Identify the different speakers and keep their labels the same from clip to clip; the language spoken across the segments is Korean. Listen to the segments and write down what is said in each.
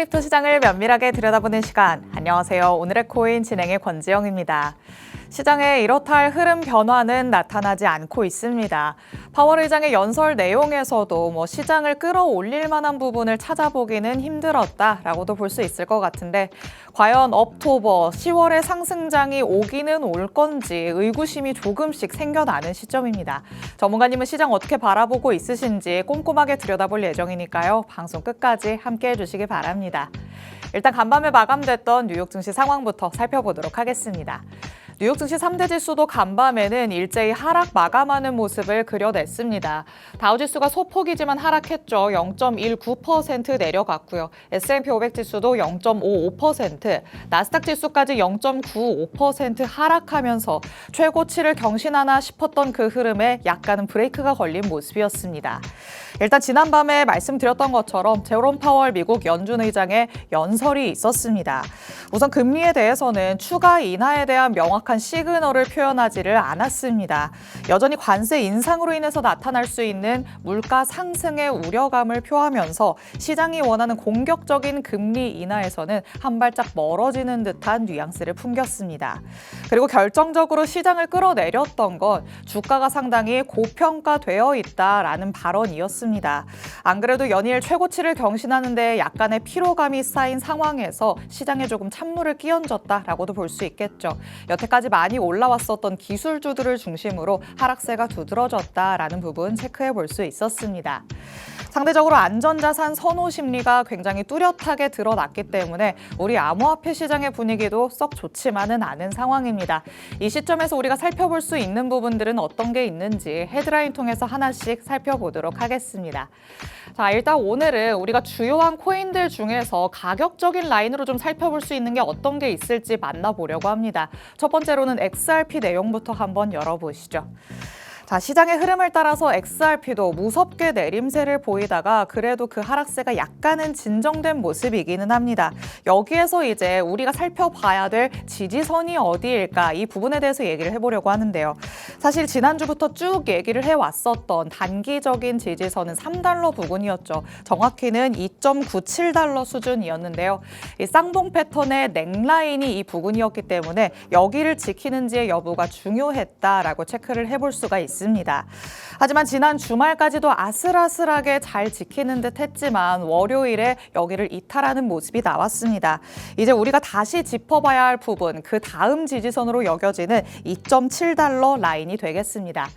Speaker 1: 크립토 시장을 면밀하게 들여다보는 시간. 안녕하세요. 오늘의 코인 진행의 권지영입니다. 시장에 이렇다 할 흐름 변화는 나타나지 않고 있습니다. 파월 의장의 연설 내용에서도 시장을 끌어올릴 만한 부분을 찾아보기는 힘들었다라고도 볼 수 있을 것 같은데 과연 억토버, 10월의 상승장이 오기는 올 건지 의구심이 조금씩 생겨나는 시점입니다. 전문가님은 시장 어떻게 바라보고 있으신지 꼼꼼하게 들여다볼 예정이니까요. 방송 끝까지 함께해 주시기 바랍니다. 일단 간밤에 마감됐던 뉴욕 증시 상황부터 살펴보도록 하겠습니다. 뉴욕 증시 3대 지수도 간밤에는 일제히 하락 마감하는 모습을 그려냈습니다. 다우지수가 소폭이지만 하락했죠. 0.19% 내려갔고요. S&P 500 지수도 0.55%, 나스닥 지수까지 0.95% 하락하면서 최고치를 경신하나 싶었던 그 흐름에 약간은 브레이크가 걸린 모습이었습니다. 일단 지난밤에 말씀드렸던 것처럼 제롬 파월 미국 연준 의장의 연설이 있었습니다. 우선 금리에 대해서는 추가 인하에 대한 명확한 시그널을 표현하지를 않았습니다. 여전히 관세 인상으로 인해서 나타날 수 있는 물가 상승의 우려감을 표하면서 시장이 원하는 공격적인 금리 인하에서는 한 발짝 멀어지는 듯한 뉘앙스를 풍겼습니다. 그리고 결정적으로 시장을 끌어내렸던 건 주가가 상당히 고평가되어 있다라는 발언이었습니다. 안 그래도 연일 최고치를 경신하는 데 약간의 피로감이 쌓인 상황에서 시장에 조금 찬물을 끼얹었다라고도 볼 수 있겠죠. 여태까지 많이 올라왔었던 기술주들을 중심으로 하락세가 두드러졌다라는 부분 체크해 볼 수 있었습니다. 상대적으로 안전자산 선호 심리가 굉장히 뚜렷하게 드러났기 때문에 우리 암호화폐 시장의 분위기도 썩 좋지만은 않은 상황입니다. 이 시점에서 우리가 살펴볼 수 있는 부분들은 어떤 게 있는지 헤드라인 통해서 하나씩 살펴보도록 하겠습니다. 자, 일단 오늘은 우리가 주요한 코인들 중에서 가격적인 라인으로 좀 살펴볼 수 있는 게 어떤 게 있을지 만나보려고 합니다. 첫 번째로는 XRP 내용부터 한번 열어보시죠. 자, 시장의 흐름을 따라서 XRP도 무섭게 내림세를 보이다가 그래도 그 하락세가 약간은 진정된 모습이기는 합니다. 여기에서 이제 우리가 살펴봐야 될 지지선이 어디일까 이 부분에 대해서 얘기를 해보려고 하는데요. 사실 지난주부터 쭉 얘기를 해왔었던 단기적인 지지선은 3달러 부근이었죠. 정확히는 2.97달러 수준이었는데요. 이 쌍봉 패턴의 넥라인이 이 부근이었기 때문에 여기를 지키는지의 여부가 중요했다라고 체크를 해볼 수가 있습니다. 하지만 지난 주말까지도 아슬아슬하게 잘 지키는 듯 했지만 월요일에 여기를 이탈하는 모습이 나왔습니다. 이제 우리가 다시 짚어봐야 할 부분, 그 다음 지지선으로 여겨지는 2.7달러 라인이 되겠습니다.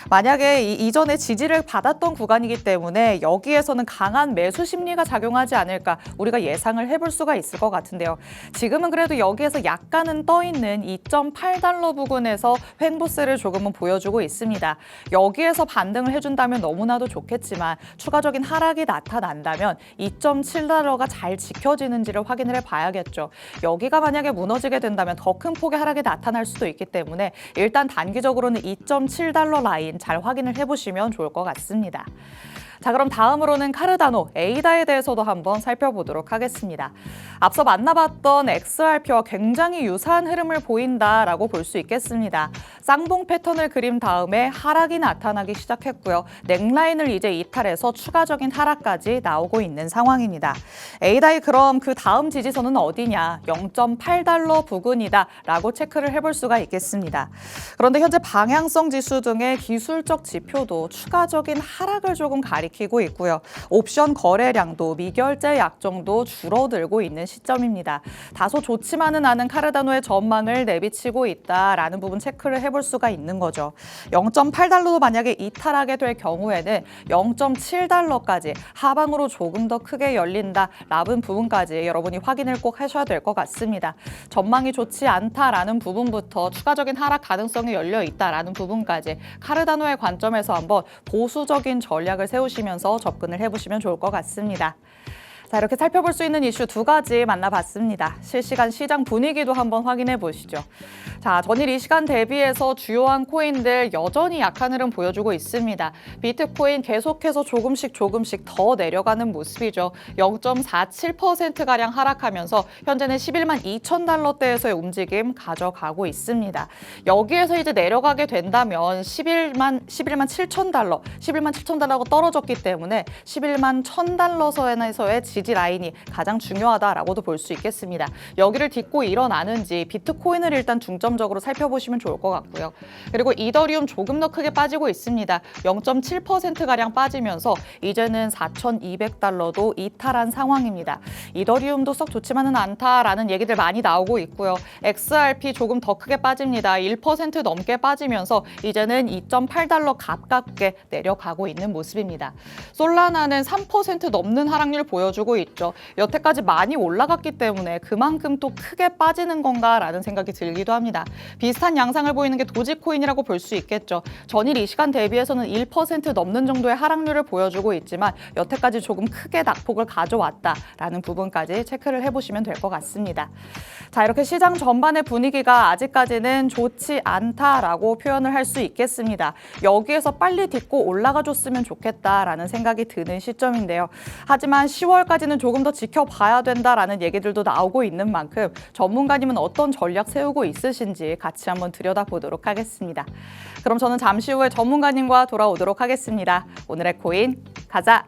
Speaker 1: 만약에 이전에 지지를 받았던 구간이기 때문에 여기에서는 강한 매수 심리가 작용하지 않을까 우리가 예상을 해볼 수가 있을 것 같은데요. 지금은 그래도 여기에서 약간은 떠있는 2.8달러 부근에서 횡보세를 조금은 보여주고 있습니다. 여기에서 반등을 해준다면 너무나도 좋겠지만 추가적인 하락이 나타난다면 2.7달러가 잘 지켜지는지를 확인을 해봐야겠죠. 여기가 만약에 무너지게 된다면 더 큰 폭의 하락이 나타날 수도 있기 때문에 일단 단기적으로는 2.7달러 라인 잘 확인을 해보시면 좋을 것 같습니다. 자, 그럼 다음으로는 카르다노, 에이다에 대해서도 한번 살펴보도록 하겠습니다. 앞서 만나봤던 XRP와 굉장히 유사한 흐름을 보인다라고 볼 수 있겠습니다. 쌍봉 패턴을 그린 다음에 하락이 나타나기 시작했고요. 넥라인을 이제 이탈해서 추가적인 하락까지 나오고 있는 상황입니다. 에이다의 그럼 그 다음 지지선은 어디냐? 0.8달러 부근이다 라고 체크를 해볼 수가 있겠습니다. 그런데 현재 방향성 지수 등의 기술적 지표도 추가적인 하락을 조금 가리키고 있고요. 옵션 거래량도 미결제 약정도 줄어들고 있는 시점입니다. 다소 좋지만은 않은 카르다노의 전망을 내비치고 있다라는 부분 체크를 해볼 수가 있는 거죠. 0.8달러도 만약에 이탈하게 될 경우에는 0.7달러까지 하방으로 조금 더 크게 열린다라는 부분까지 여러분이 확인을 꼭 하셔야 될 것 같습니다. 전망이 좋지 않다라는 부분부터 추가적인 하락 가능성이 열려 있다라는 부분까지 카르다노의 관점에서 한번 보수적인 전략을 세우시면서 접근을 해보시면 좋을 것 같습니다. 자, 이렇게 살펴볼 수 있는 이슈 두 가지 만나봤습니다. 실시간 시장 분위기도 한번 확인해 보시죠. 자, 전일 이 시간 대비해서 주요한 코인들 여전히 약한 흐름 보여주고 있습니다. 비트코인 계속해서 조금씩 더 내려가는 모습이죠. 0.47%가량 하락하면서 현재는 11만 2천 달러대에서의 움직임 가져가고 있습니다. 여기에서 이제 내려가게 된다면 11만 7천 달러, 11만 7천 달러가 떨어졌기 때문에 11만 1천 달러 선에서의 지지 라인이 가장 중요하다라고도 볼 수 있겠습니다. 여기를 딛고 일어나는지 비트코인을 일단 중점적으로 살펴보시면 좋을 것 같고요. 그리고 이더리움 조금 더 크게 빠지고 있습니다. 0.7%가량 빠지면서 이제는 4,200달러도 이탈한 상황입니다. 이더리움도 썩 좋지만은 않다라는 얘기들 많이 나오고 있고요. XRP 조금 더 크게 빠집니다. 1% 넘게 빠지면서 이제는 2.8달러 가깝게 내려가고 있는 모습입니다. 솔라나는 3% 넘는 하락률 보여주고 있죠. 여태까지 많이 올라갔기 때문에 그만큼 또 크게 빠지는 건가라는 생각이 들기도 합니다. 비슷한 양상을 보이는 게 도지코인이라고 볼 수 있겠죠. 전일 이 시간 대비해서는 1% 넘는 정도의 하락률을 보여주고 있지만 여태까지 조금 크게 낙폭을 가져왔다라는 부분까지 체크를 해보시면 될 것 같습니다. 자, 이렇게 시장 전반의 분위기가 아직까지는 좋지 않다라고 표현을 할 수 있겠습니다. 여기에서 빨리 딛고 올라가 줬으면 좋겠다라는 생각이 드는 시점인데요. 하지만 10월까지는 조금 더 지켜봐야 된다라는 얘기들도 나오고 있는 만큼 전문가님은 어떤 전략 세우고 있으신지 같이 한번 들여다보도록 하겠습니다. 그럼 저는 잠시 후에 전문가님과 돌아오도록 하겠습니다. 오늘의 코인 가자!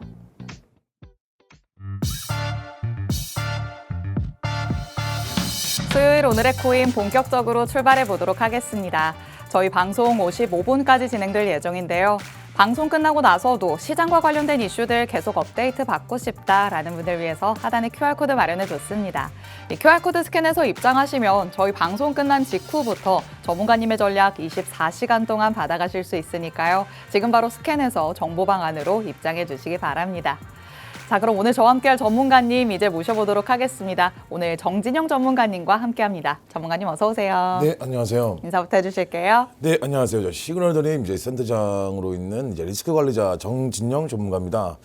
Speaker 1: 수요일 오늘의 코인 본격적으로 출발해 보도록 하겠습니다. 저희 방송 55분까지 진행될 예정인데요. 방송 끝나고 나서도 시장과 관련된 이슈들 계속 업데이트 받고 싶다라는 분들 위해서 하단에 QR코드 마련해 뒀습니다. 이 QR코드 스캔해서 입장하시면 저희 방송 끝난 직후부터 전문가님의 전략 24시간 동안 받아가실 수 있으니까요. 지금 바로 스캔해서 정보방 안으로 입장해 주시기 바랍니다. 자, 그럼 오늘 저와 함께할 전문가님 이제 모셔보도록 하겠습니다. 오늘 정진영 전문가님과 함께합니다. 전문가님 어서 오세요.
Speaker 2: 네, 안녕하세요.
Speaker 1: 인사부터 해주실게요.
Speaker 2: 네, 안녕하세요. 저 시그널드림 이제 센터장으로 있는 이제 리스크 관리자 정진영 전문가입니다.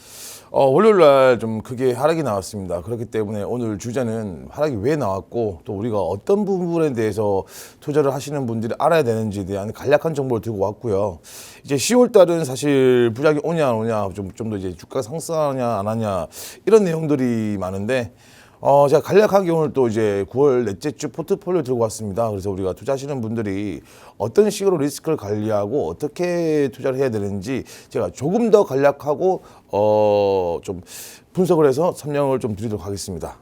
Speaker 2: 월요일 날 좀 크게 하락이 나왔습니다. 그렇기 때문에 오늘 주제는 하락이 왜 나왔고 또 우리가 어떤 부분에 대해서 투자를 하시는 분들이 알아야 되는지에 대한 간략한 정보를 들고 왔고요. 이제 10월 달은 사실 부작용이 오냐 안 오냐 좀 더 이제 주가 상승하냐 안 하냐 이런 내용들이 많은데 제가 간략하게 오늘 또 이제 9월 넷째 주 포트폴리오 들고 왔습니다. 그래서 우리가 투자하시는 분들이 어떤 식으로 리스크를 관리하고 어떻게 투자를 해야 되는지 제가 조금 더 간략하고 좀 분석을 해서 설명을 좀 드리도록 하겠습니다.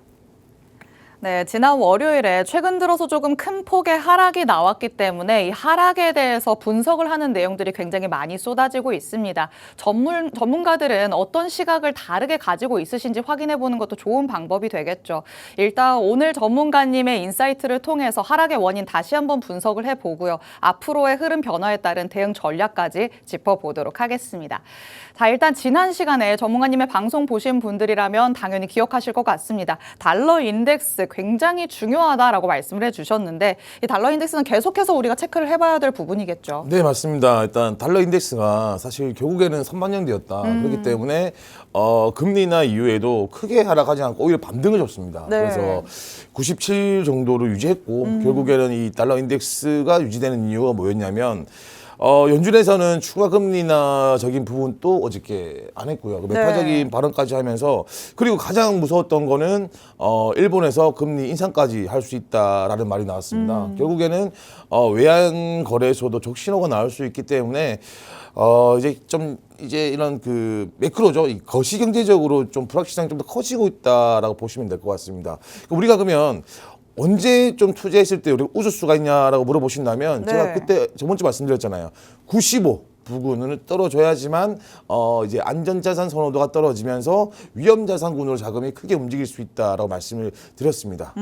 Speaker 1: 네, 지난 월요일에 최근 들어서 조금 큰 폭의 하락이 나왔기 때문에 이 하락에 대해서 분석을 하는 내용들이 굉장히 많이 쏟아지고 있습니다. 전문가들은 어떤 시각을 다르게 가지고 있으신지 확인해 보는 것도 좋은 방법이 되겠죠. 일단 오늘 전문가님의 인사이트를 통해서 하락의 원인 다시 한번 분석을 해보고요. 앞으로의 흐름 변화에 따른 대응 전략까지 짚어보도록 하겠습니다. 자, 일단 지난 시간에 전문가님의 방송 보신 분들이라면 당연히 기억하실 것 같습니다. 달러 인덱스 굉장히 중요하다라고 말씀을 해주셨는데 이 달러 인덱스는 계속해서 우리가 체크를 해봐야 될 부분이겠죠.
Speaker 2: 네, 맞습니다. 일단 달러 인덱스가 사실 결국에는 선반영되었다. 그렇기 때문에 금리나 이후에도 크게 하락하지 않고 오히려 반등을 줬습니다.
Speaker 1: 네.
Speaker 2: 그래서 97 정도로 유지했고 결국에는 이 달러 인덱스가 유지되는 이유가 뭐였냐면 연준에서는 추가 금리나적인 부분도 어저께 안 했고요. 매파적인 발언까지 하면서 그리고 가장 무서웠던 거는 일본에서 금리 인상까지 할 수 있다라는 말이 나왔습니다. 결국에는 외환 거래소도 적신호가 나올 수 있기 때문에 이제 이런 그 매크로죠. 이 거시 경제적으로 좀 불확실성이 좀 더 커지고 있다라고 보시면 될 것 같습니다. 우리가 그러면 언제 좀 투자했을 때 우리가 웃을 수가 있냐라고 물어보신다면
Speaker 1: 네.
Speaker 2: 제가 그때 저번 주 말씀드렸잖아요. 95 부근을 떨어져야지만 이제 안전자산 선호도가 떨어지면서 위험자산군으로 자금이 크게 움직일 수 있다라고 말씀을 드렸습니다.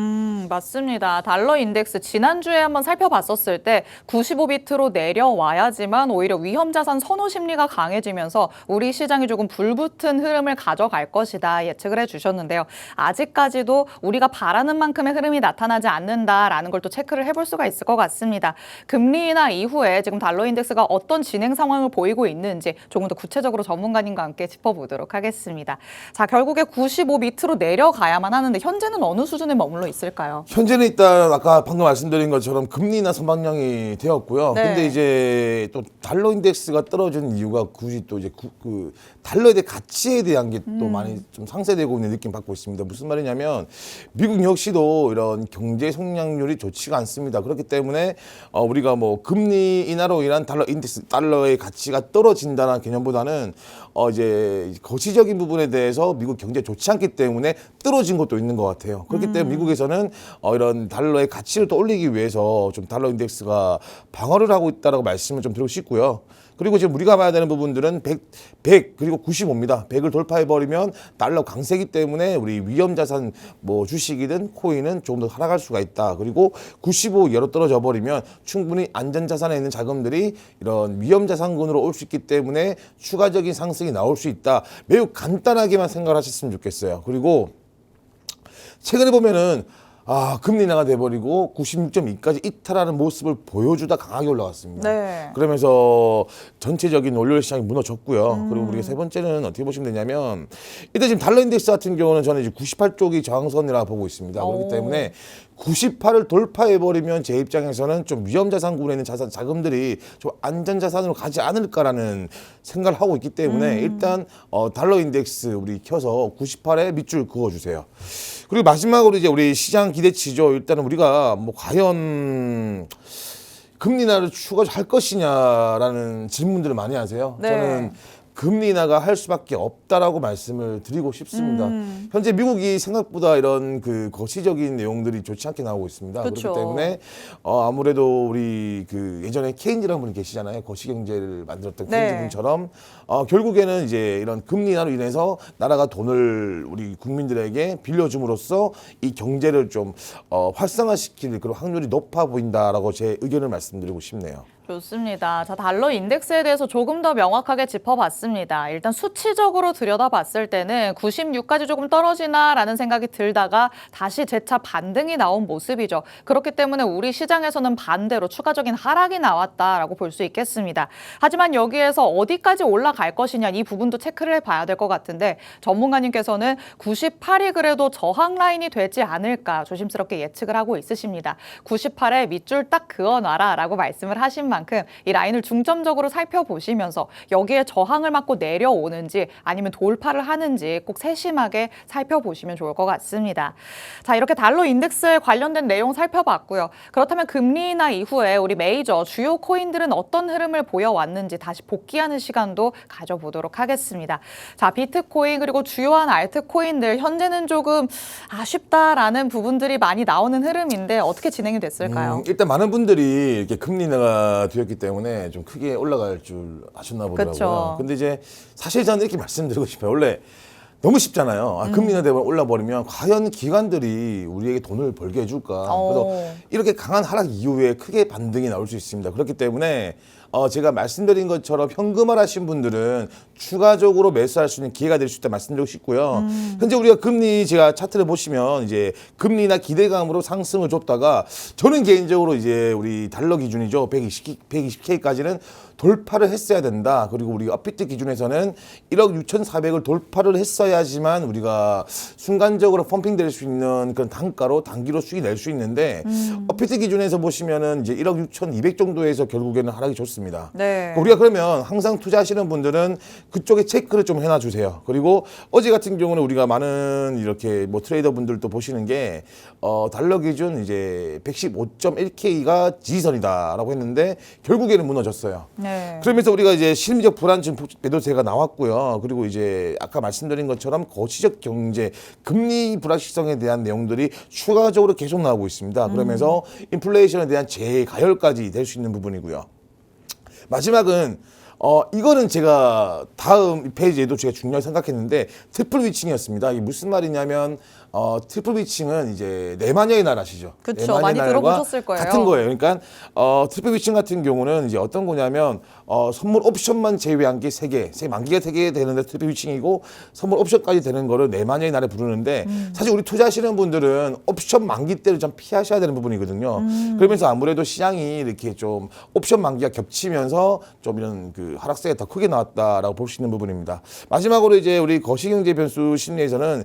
Speaker 1: 맞습니다. 달러 인덱스 지난주에 한번 살펴봤었을 때 95비트로 내려와야지만 오히려 위험자산 선호 심리가 강해지면서 우리 시장이 조금 불붙은 흐름을 가져갈 것이다 예측을 해주셨는데요. 아직까지도 우리가 바라는 만큼의 흐름이 나타나지 않는다라는 걸 또 체크를 해볼 수가 있을 것 같습니다. 금리 인하 이후에 지금 달러 인덱스가 어떤 진행 상황을 보이고 있는지 조금 더 구체적으로 전문가님과 함께 짚어보도록 하겠습니다. 자, 결국에 95비트로 내려가야만 하는데 현재는 어느 수준에 머물러 있을까요?
Speaker 2: 현재는 일단 아까 방금 말씀드린 것처럼 금리나 선방향이 되었고요.
Speaker 1: 네.
Speaker 2: 근데 이제 또 달러 인덱스가 떨어진 이유가 굳이 또 이제 그 달러에 대한 가치에 대한 게 또 많이 좀 상쇄되고 있는 느낌 받고 있습니다. 무슨 말이냐면 미국 역시도 이런 경제 성장률이 좋지가 않습니다. 그렇기 때문에 우리가 뭐 금리 인하로 인한 달러 인덱스, 달러의 가치가 떨어진다는 개념보다는 이제 거시적인 부분에 대해서 미국 경제 좋지 않기 때문에 떨어진 것도 있는 것 같아요. 그렇기 때문에 미국에서는 이런 달러의 가치를 또 올리기 위해서 좀 달러 인덱스가 방어를 하고 있다라고 말씀을 좀 드리고 싶고요. 그리고 지금 우리가 봐야 되는 부분들은 100 그리고 95입니다. 100을 돌파해버리면 달러 강세기 때문에 우리 위험 자산 뭐 주식이든 코인은 조금 더 하락할 수가 있다. 그리고 95 열어 떨어져 버리면 충분히 안전 자산에 있는 자금들이 이런 위험 자산군으로 올 수 있기 때문에 추가적인 상승이 나올 수 있다. 매우 간단하게만 생각을 하셨으면 좋겠어요. 그리고 최근에 보면은 금리 인하가 돼버리고 96.2까지 이탈하는 모습을 보여주다 강하게 올라갔습니다.
Speaker 1: 네.
Speaker 2: 그러면서 전체적인 월요일 시장이 무너졌고요. 그리고 우리가 세 번째는 어떻게 보시면 되냐면 일단 지금 달러 인덱스 같은 경우는 저는 이제 98쪽이 저항선이라 보고 있습니다. 그렇기 때문에 98을 돌파해버리면 제 입장에서는 좀 위험자산군에 있는 자금들이 좀 안전자산으로 가지 않을까라는 생각을 하고 있기 때문에 일단 달러 인덱스 우리 켜서 98에 밑줄 그어주세요. 그리고 마지막으로 이제 우리 시장 기대치죠. 일단은 우리가 뭐 과연 금리 인하를 추가할 것이냐라는 질문들을 많이 하세요.
Speaker 1: 네.
Speaker 2: 저는 금리 인하가 할 수밖에 없다라고 말씀을 드리고 싶습니다. 현재 미국이 생각보다 이런 그 거시적인 내용들이 좋지 않게 나오고 있습니다.
Speaker 1: 그쵸.
Speaker 2: 그렇기 때문에 아무래도 우리 그 예전에 케인즈라는 분이 계시잖아요. 거시경제를 만들었던
Speaker 1: 네.
Speaker 2: 케인즈 분처럼 결국에는 이제 이런 금리 인하로 인해서 나라가 돈을 우리 국민들에게 빌려줌으로써 이 경제를 좀 활성화시킬 그런 확률이 높아 보인다라고 제 의견을 말씀드리고 싶네요.
Speaker 1: 좋습니다. 자, 달러 인덱스에 대해서 조금 더 명확하게 짚어봤습니다. 일단 수치적으로 들여다봤을 때는 96까지 조금 떨어지나라는 생각이 들다가 다시 재차 반등이 나온 모습이죠. 그렇기 때문에 우리 시장에서는 반대로 추가적인 하락이 나왔다라고 볼 수 있겠습니다. 하지만 여기에서 어디까지 올라갈 것이냐 이 부분도 체크를 해봐야 될 것 같은데 전문가님께서는 98이 그래도 저항 라인이 되지 않을까 조심스럽게 예측을 하고 있으십니다. 98에 밑줄 딱 그어놔라라고 말씀을 하신 만큼 이 라인을 중점적으로 살펴보시면서 여기에 저항을 맞고 내려오는지 아니면 돌파를 하는지 꼭 세심하게 살펴보시면 좋을 것 같습니다. 자, 이렇게 달러 인덱스에 관련된 내용 살펴봤고요. 그렇다면 금리 인하 이후에 우리 메이저 주요 코인들은 어떤 흐름을 보여왔는지 다시 복귀하는 시간도 가져보도록 하겠습니다. 자, 비트코인 그리고 주요한 알트코인들 현재는 조금 아쉽다라는 부분들이 많이 나오는 흐름인데 어떻게 진행이 됐을까요?
Speaker 2: 일단 많은 분들이 이렇게 금리 인하가 되었기 때문에 좀 크게 올라갈 줄 아셨나 보더라고요.
Speaker 1: 그쵸.
Speaker 2: 근데 이제 사실 저는 이렇게 말씀드리고 싶어요. 원래 너무 쉽잖아요. 금리 인하 되면 올라버리면 과연 기관들이 우리에게 돈을 벌게 해줄까. 그래서 이렇게 강한 하락 이후에 크게 반등이 나올 수 있습니다. 그렇기 때문에 제가 말씀드린 것처럼 현금화 하신 분들은 추가적으로 매수할 수 있는 기회가 될 수 있다 말씀드리고 싶고요. 현재 우리가 금리 제가 차트를 보시면 이제 금리나 기대감으로 상승을 줬다가 저는 개인적으로 이제 우리 달러 기준이죠. 120K까지는 돌파를 했어야 된다. 그리고 우리 업비트 기준에서는 1억 6,400을 돌파를 했어야지만 우리가 순간적으로 펌핑될 수 있는 그런 단가로 단기로 수익이 낼 수 있는데 업비트 기준에서 보시면은 이제 1억 6,200 정도에서 결국에는 하락이 좋습니다.
Speaker 1: 네.
Speaker 2: 우리가 그러면 항상 투자하시는 분들은 그쪽에 체크를 좀 해놔 주세요. 그리고 어제 같은 경우는 우리가 많은 이렇게 뭐 트레이더 분들도 보시는 게 달러 기준 이제 115.1K가 지지선이다라고 했는데 결국에는 무너졌어요.
Speaker 1: 네.
Speaker 2: 그러면서 우리가 이제 심리적 불안증 매도세가 나왔고요. 그리고 이제 아까 말씀드린 것처럼 거시적 경제, 금리 불확실성에 대한 내용들이 추가적으로 계속 나오고 있습니다. 그러면서 인플레이션에 대한 재가열까지 될 수 있는 부분이고요. 마지막은 이거는 제가 다음 페이지에도 제가 중요하게 생각했는데 트리플 위칭이었습니다. 이게 무슨 말이냐면 트리플 위칭은 이제 네마녀의 날 아시죠?
Speaker 1: 그쵸, 많이 들어보셨을 거예요.
Speaker 2: 같은 거예요. 그러니까 트리플 위칭 같은 경우는 이제 어떤 거냐면 선물 옵션만 제외한 게 3개, 만기가 3개 되는데 트리플 위칭이고 선물 옵션까지 되는 거를 네마녀의 날에 부르는데 사실 우리 투자하시는 분들은 옵션 만기 때를 좀 피하셔야 되는 부분이거든요. 그러면서 아무래도 시장이 이렇게 좀 옵션 만기가 겹치면서 좀 이런 그 하락세가 더 크게 나왔다라고 볼 수 있는 부분입니다. 마지막으로 이제 우리 거시경제 변수 심리에서는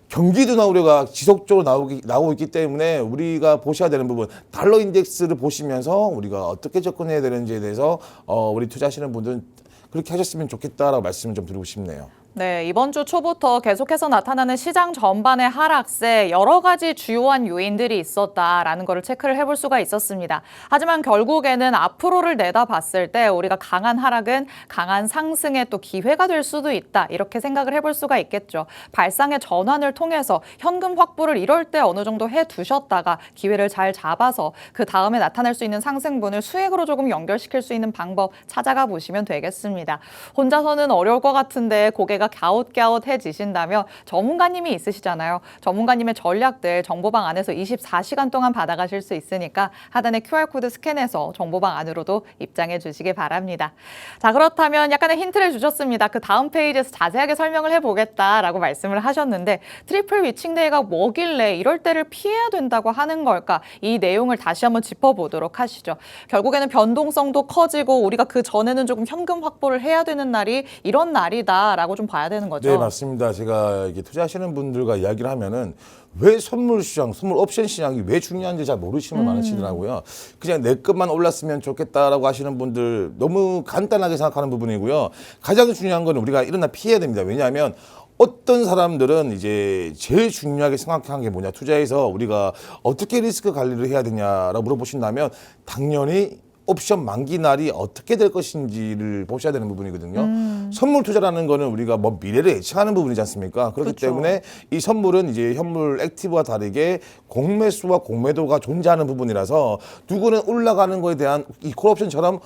Speaker 2: 경기 둔화 우려가 지속적으로 나오고 있기 때문에 우리가 보셔야 되는 부분 달러 인덱스를 보시면서 우리가 어떻게 접근해야 되는지에 대해서 우리 투자하시는 분들은 그렇게 하셨으면 좋겠다라고 말씀을 좀 드리고 싶네요.
Speaker 1: 네, 이번 주 초부터 계속해서 나타나는 시장 전반의 하락세 여러 가지 주요한 요인들이 있었다라는 것을 체크를 해볼 수가 있었습니다. 하지만 결국에는 앞으로를 내다봤을 때 우리가 강한 하락은 강한 상승의 또 기회가 될 수도 있다. 이렇게 생각을 해볼 수가 있겠죠. 발상의 전환을 통해서 현금 확보를 이럴 때 어느 정도 해두셨다가 기회를 잘 잡아서 그 다음에 나타날 수 있는 상승분을 수익으로 조금 연결시킬 수 있는 방법 찾아가 보시면 되겠습니다. 혼자서는 어려울 것 같은데 고개가 갸웃갸웃해지신다면 전문가님이 있으시잖아요. 전문가님의 전략들 정보방 안에서 24시간 동안 받아가실 수 있으니까 하단에 QR코드 스캔해서 정보방 안으로도 입장해 주시기 바랍니다. 자, 그렇다면 약간의 힌트를 주셨습니다. 그 다음 페이지에서 자세하게 설명을 해보겠다라고 말씀을 하셨는데 트리플 위칭데이가 뭐길래 이럴 때를 피해야 된다고 하는 걸까? 이 내용을 다시 한번 짚어보도록 하시죠. 결국에는 변동성도 커지고 우리가 그 전에는 조금 현금 확보를 해야 되는 날이 이런 날이다라고 좀 봐야 되는 거죠.
Speaker 2: 네, 맞습니다. 제가 이게 투자하시는 분들과 이야기를 하면은 왜 선물 시장, 선물 옵션 시장이 왜 중요한지 잘 모르시는 분 많으시더라고요. 그냥 내 것만 올랐으면 좋겠다라고 하시는 분들 너무 간단하게 생각하는 부분이고요. 가장 중요한 건 우리가 이런 날 피해야 됩니다. 왜냐하면 어떤 사람들은 이제 제일 중요하게 생각하는 게 뭐냐, 투자에서 우리가 어떻게 리스크 관리를 해야 되냐라고 물어보신다면 당연히 옵션 만기 날이 어떻게 될 것인지를 보셔야 되는 부분이거든요. 선물 투자라는 거는 우리가 뭐 미래를 예측하는 부분이지 않습니까? 그렇기
Speaker 1: 그렇죠.
Speaker 2: 때문에 이 선물은 이제 현물 액티브와 다르게 공매수와 공매도가 존재하는 부분이라서 누구는 올라가는 거에 대한 이 콜옵션처럼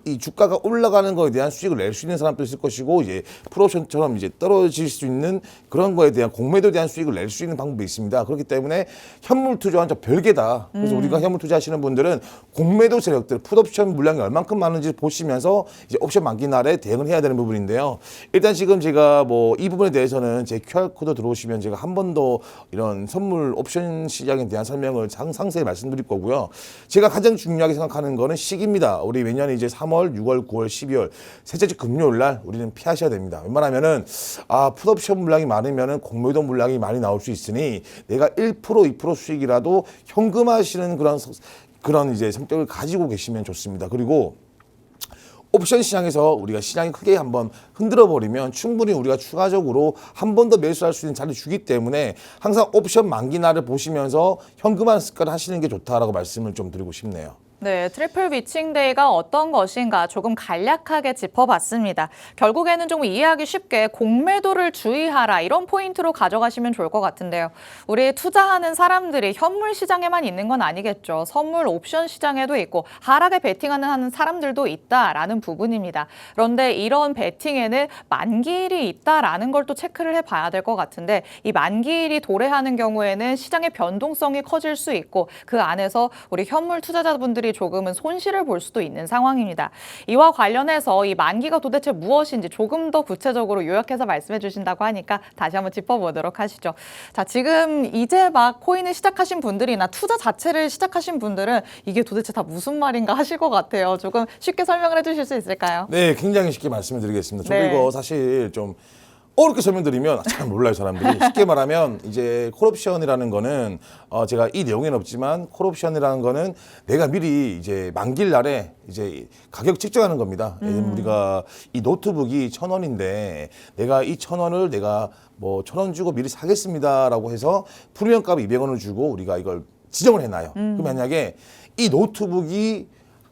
Speaker 2: 이 주가가 올라가는 거에 대한 수익을 낼 수 있는 사람도 있을 것이고 이제 풀옵션처럼 이제 떨어질 수 있는 그런 거에 대한 공매도에 대한 수익을 낼 수 있는 방법이 있습니다. 그렇기 때문에 현물 투자와는 저 별개다. 그래서 우리가 현물 투자하시는 분들은 공매도 세력들, 풋옵션 물량이 얼만큼 많은지 보시면서 이제 옵션 만기 날에 대응을 해야 되는 부분인데요. 일단 지금 제가 뭐 이 부분에 대해서는 제 QR코드 들어오시면 제가 한 번 더 이런 선물 옵션 시장에 대한 설명을 상세히 말씀드릴 거고요. 제가 가장 중요하게 생각하는 거는 시기입니다. 우리 매년 이제 3월, 6월, 9월, 12월 셋째 주 금요일 날 우리는 피하셔야 됩니다. 웬만하면은 풋옵션 물량이 많으면은 공매도 물량이 많이 나올 수 있으니 내가 1%, 2% 수익이라도 현금화하시는 그런 이제 성격을 가지고 계시면 좋습니다. 그리고 옵션 시장에서 우리가 시장이 크게 한번 흔들어 버리면 충분히 우리가 추가적으로 한 번 더 매수할 수 있는 자리를 주기 때문에 항상 옵션 만기 날을 보시면서 현금화 습관을 하시는 게 좋다라고 말씀을 좀 드리고 싶네요.
Speaker 1: 네, 트리플 위칭데이가 어떤 것인가 조금 간략하게 짚어봤습니다. 결국에는 좀 이해하기 쉽게 공매도를 주의하라 이런 포인트로 가져가시면 좋을 것 같은데요. 우리 투자하는 사람들이 현물 시장에만 있는 건 아니겠죠. 선물 옵션 시장에도 있고 하락에 베팅하는 사람들도 있다라는 부분입니다. 그런데 이런 베팅에는 만기일이 있다라는 걸 또 체크를 해봐야 될 것 같은데 이 만기일이 도래하는 경우에는 시장의 변동성이 커질 수 있고 그 안에서 우리 현물 투자자분들이 조금은 손실을 볼 수도 있는 상황입니다. 이와 관련해서 이 만기가 도대체 무엇인지 조금 더 구체적으로 요약해서 말씀해 주신다고 하니까 다시 한번 짚어보도록 하시죠. 자, 지금 이제 막 코인을 시작하신 분들이나 투자 자체를 시작하신 분들은 이게 도대체 다 무슨 말인가 하실 것 같아요. 조금 쉽게 설명을 해주실 수 있을까요?
Speaker 2: 네, 굉장히 쉽게 말씀을 드리겠습니다. 저도
Speaker 1: 네.
Speaker 2: 이거 사실 좀 어렵게 설명드리면 잘 몰라요, 사람들이. 쉽게 말하면 이제 콜옵션이라는 거는 제가 이 내용에는 없지만 콜옵션이라는 거는 내가 미리 이제 만기일 날에 이제 가격 측정하는 겁니다. 예를 들면 우리가 이 노트북이 1,000원인데 내가 이 1,000원을 내가 뭐 1,000원 주고 미리 사겠습니다라고 해서 프리미엄 값 200원을 주고 우리가 이걸 지정을 해놔요. 그럼 만약에 이 노트북이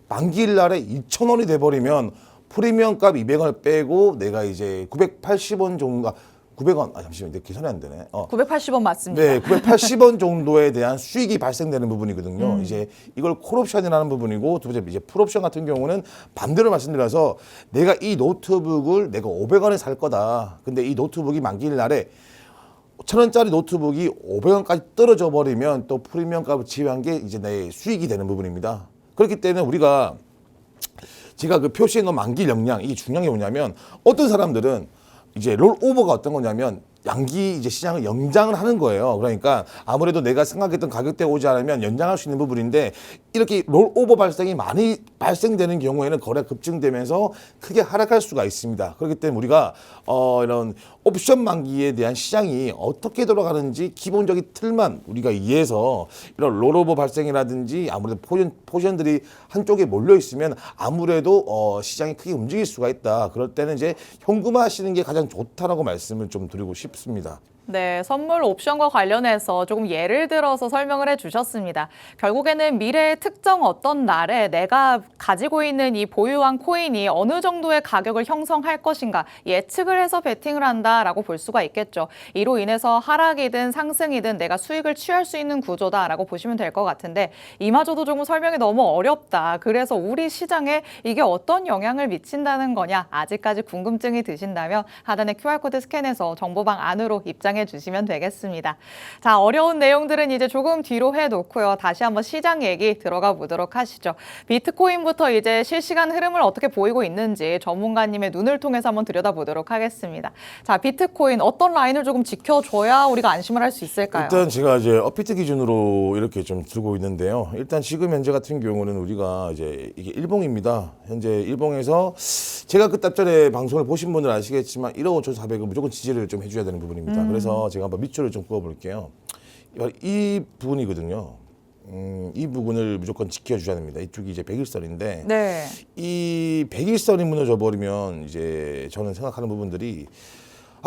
Speaker 2: 만기일 날에 2,000원이 돼버리면 프리미엄 값 200원을 빼고 내가 이제 980원 정도, 900원, 잠시만요. 내 계산이 안 되네.
Speaker 1: 980원 맞습니다.
Speaker 2: 네, 980원 정도에 대한 수익이 발생되는 부분이거든요. 이제 이걸 콜옵션이라는 부분이고 두 번째 이제 풀옵션 같은 경우는 반대로 말씀드려서 내가 이 노트북을 내가 500원에 살 거다. 근데 이 노트북이 만기일 날에 1,000원짜리 노트북이 500원까지 떨어져 버리면 또 프리미엄 값을 지불한 게 이제 내 수익이 되는 부분입니다. 그렇기 때문에 우리가 제가 그 표시해 놓은 만기 역량, 이게 중요한 게 뭐냐면 어떤 사람들은 이제 롤오버가 어떤 거냐면 양기 이제 시장을 연장을 하는 거예요. 그러니까 아무래도 내가 생각했던 가격대가 오지 않으면 연장할 수 있는 부분인데 이렇게 롤오버 발생이 많이 발생되는 경우에는 거래가 급증되면서 크게 하락할 수가 있습니다. 그렇기 때문에 우리가 이런 옵션 만기에 대한 시장이 어떻게 돌아가는지 기본적인 틀만 우리가 이해해서 이런 롤오버 발생이라든지 아무래도 포지션들이 한쪽에 몰려 있으면 아무래도 시장이 크게 움직일 수가 있다. 그럴 때는 이제 현금화하시는 게 가장 좋다라고 말씀을 좀 드리고 싶습니다.
Speaker 1: 네, 선물 옵션과 관련해서 조금 예를 들어서 설명을 해주셨습니다. 결국에는 미래의 특정 어떤 날에 내가 가지고 있는 이 보유한 코인이 어느 정도의 가격을 형성할 것인가 예측을 해서 베팅을 한다라고 볼 수가 있겠죠. 이로 인해서 하락이든 상승이든 내가 수익을 취할 수 있는 구조다라고 보시면 될 것 같은데 이마저도 조금 설명이 너무 어렵다. 그래서 우리 시장에 이게 어떤 영향을 미친다는 거냐 아직까지 궁금증이 드신다면 하단의 QR코드 스캔해서 정보방 안으로 입장해 주시면 되겠습니다. 자, 어려운 내용들은 이제 조금 뒤로 해놓고요. 다시 한번 시장 얘기 들어가 보도록 하시죠. 비트코인부터 이제 실시간 흐름을 어떻게 보이고 있는지 전문가님의 눈을 통해서 한번 들여다보도록 하겠습니다. 자, 비트코인 어떤 라인을 조금 지켜줘야 우리가 안심을 할 수 있을까요?
Speaker 2: 일단 제가 이제 업비트 기준으로 이렇게 좀 들고 있는데요. 일단 지금 현재 같은 경우는 우리가 이제 이게 일봉입니다. 현재 일봉에서 제가 그때 전에 방송을 보신 분들 아시겠지만 1억 5,400은 무조건 지지를 좀 해줘야 되는 부분입니다. 그래서 제가 한번 밑줄을 좀 그어볼게요. 이 부분이거든요. 이 부분을 무조건 지켜주셔야 됩니다. 이쪽이 이제 100일선인데
Speaker 1: 네.
Speaker 2: 이 100일선이 무너져 버리면 이제 저는 생각하는 부분들이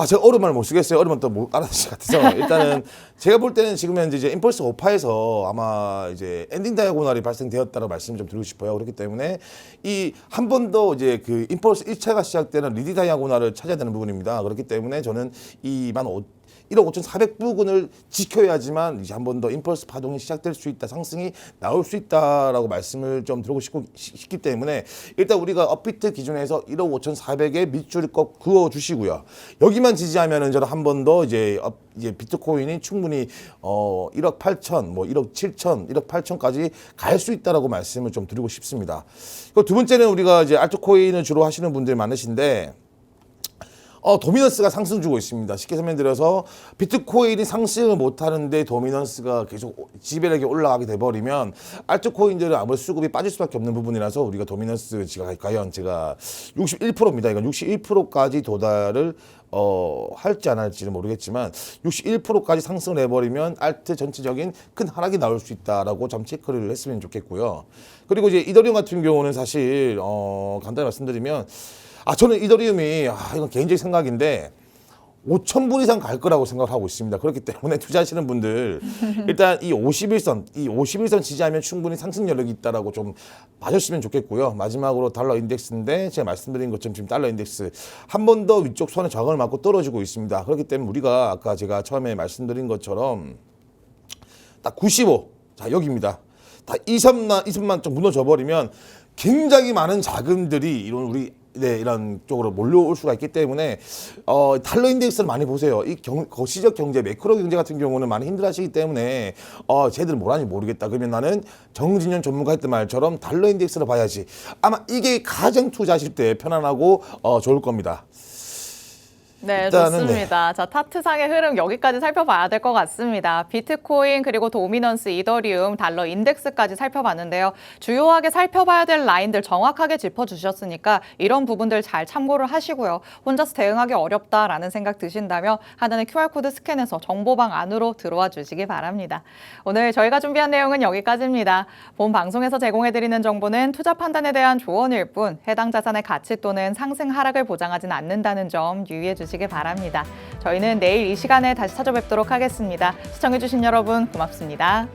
Speaker 2: 제가 어려움을 못 쓰겠어요. 어려움은 또 못 알아듣을 것 같아서 일단은 제가 볼 때는 지금 현재 이제 임펄스 오파에서 아마 이제 엔딩 다이아고날이 발생되었다고 말씀을 좀 드리고 싶어요. 그렇기 때문에 이 한 번 더 이제 그 임펄스 1차가 시작되는 리디 다이아고날을 찾아야 되는 부분입니다. 그렇기 때문에 저는 이 1억 5,400 부근을 지켜야지만 이제 한 번 더 임펄스 파동이 시작될 수 있다, 상승이 나올 수 있다라고 말씀을 좀 드리고 싶기 때문에 일단 우리가 업비트 기준에서 1억 5,400에 밑줄을 꼭 그어 주시고요. 여기만 지지하면은 저는 한 번 더 이제 비트코인이 충분히 1억 8천, 뭐 1억 7천, 1억 8천까지 갈 수 있다라고 말씀을 좀 드리고 싶습니다. 그리고 두 번째는 우리가 이제 알트코인을 주로 하시는 분들이 많으신데. 도미넌스가 상승 주고 있습니다. 쉽게 설명드려서 비트코인이 상승을 못하는데 도미넌스가 계속 지배력이 올라가게 돼버리면 알트코인들은 아무래도 수급이 빠질 수밖에 없는 부분이라서 우리가 도미넌스 과연 제가 61%입니다. 이건 61%까지 도달을 할지 안 할지는 모르겠지만 61%까지 상승을 해버리면 알트 전체적인 큰 하락이 나올 수 있다라고 좀 체크를 했으면 좋겠고요. 그리고 이제 이더리움 같은 경우는 사실 간단히 말씀드리면 저는 이더리움이 이건 개인적인 생각인데 5,000불 이상 갈 거라고 생각을 하고 있습니다. 그렇기 때문에 투자하시는 분들 일단 이 51선 지지하면 충분히 상승 여력이 있다라고 좀 봐주시면 좋겠고요. 마지막으로 달러 인덱스인데 제가 말씀드린 것처럼 지금 달러 인덱스 한 번 더 위쪽 손에 저항을 맞고 떨어지고 있습니다. 그렇기 때문에 우리가 아까 제가 처음에 말씀드린 것처럼 딱 95, 자 여기입니다. 다 이 선만 좀 무너져 버리면 굉장히 많은 자금들이 이런 쪽으로 몰려올 수가 있기 때문에 달러 인덱스를 많이 보세요. 이 거시적 경제, 매크로 경제 같은 경우는 많이 힘들어하시기 때문에 쟤들은 뭘 하는지 모르겠다. 그러면 나는 정진영 전문가 했던 말처럼 달러 인덱스를 봐야지. 아마 이게 가장 투자하실 때 편안하고 좋을 겁니다.
Speaker 1: 네, 좋습니다. 자, 차트상의 흐름 여기까지 살펴봐야 될 것 같습니다. 비트코인 그리고 도미넌스, 이더리움, 달러 인덱스까지 살펴봤는데요. 주요하게 살펴봐야 될 라인들 정확하게 짚어주셨으니까 이런 부분들 잘 참고를 하시고요. 혼자서 대응하기 어렵다라는 생각 드신다면 하단의 QR코드 스캔해서 정보방 안으로 들어와 주시기 바랍니다. 오늘 저희가 준비한 내용은 여기까지입니다. 본 방송에서 제공해드리는 정보는 투자 판단에 대한 조언일 뿐 해당 자산의 가치 또는 상승 하락을 보장하진 않는다는 점 유의해 주시기 바랍니다. 저희는 내일 이 시간에 다시 찾아뵙도록 하겠습니다. 시청해주신 여러분 고맙습니다.